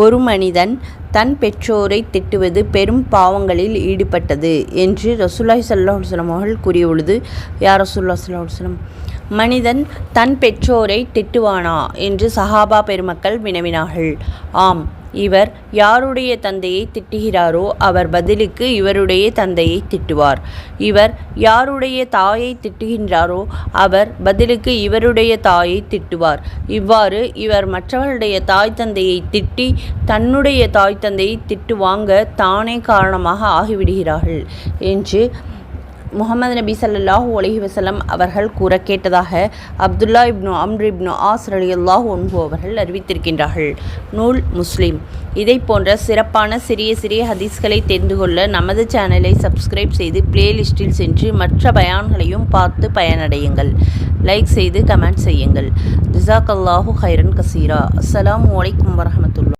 ஒரு மனிதன் தன் பெற்றோரை திட்டுவது பெரும் பாவங்களில் ஈடுபட்டது என்று ரசூலுல்லாஹி ஸல்லல்லாஹு அலைஹி வஸல்லம் அவர்கள் கூறியுள்ளது. யா ரசூலுல்லாஹி ஸல்லல்லாஹு அலைஹி வஸல்லம், மனிதன் தன் பெற்றோரை திட்டுவானா என்று சஹாபா பெருமக்கள் வினவினார்கள். ஆம், இவர் யாருடைய தந்தையை திட்டுகிறாரோ அவர் பதிலுக்கு இவருடைய தந்தையை திட்டுவார். இவர் யாருடைய தாயை திட்டுகின்றாரோ அவர் பதிலுக்கு இவருடைய தாயை திட்டுவார். இவ்வாறு இவர் மற்றவர்களுடைய தாய் தந்தையை திட்டி தன்னுடைய தாய் தந்தையை திட்டு வாங்க தானே காரணமாக ஆகிவிடுகிறார்கள் என்று முஹம்மது நபி ஸல்லல்லாஹு அலைஹி வஸல்லம் அவர்கள் கூற கேட்டதாக அப்துல்லா இப்னு அம்ர் இப்னு ஆஸ் ரலியல்லாஹு அன்ஹு அவர்கள் அறிவித்திருக்கின்றார்கள். நூல் முஸ்லிம். இதை போன்ற சிறப்பான சிறிய சிறிய ஹதீஸ்களை தெரிந்து கொள்ள நமது சேனலை சப்ஸ்கிரைப் செய்து பிளேலிஸ்டில் சென்று மற்ற பயான்களையும் பார்த்து பயனடையுங்கள். லைக் செய்து கமெண்ட் செய்யுங்கள். ஜஸாக்கல்லாஹு ஹைரன் கசீரா. அஸ்ஸலாமு அலைக்கும் வரஹ்மத்துல்லாஹி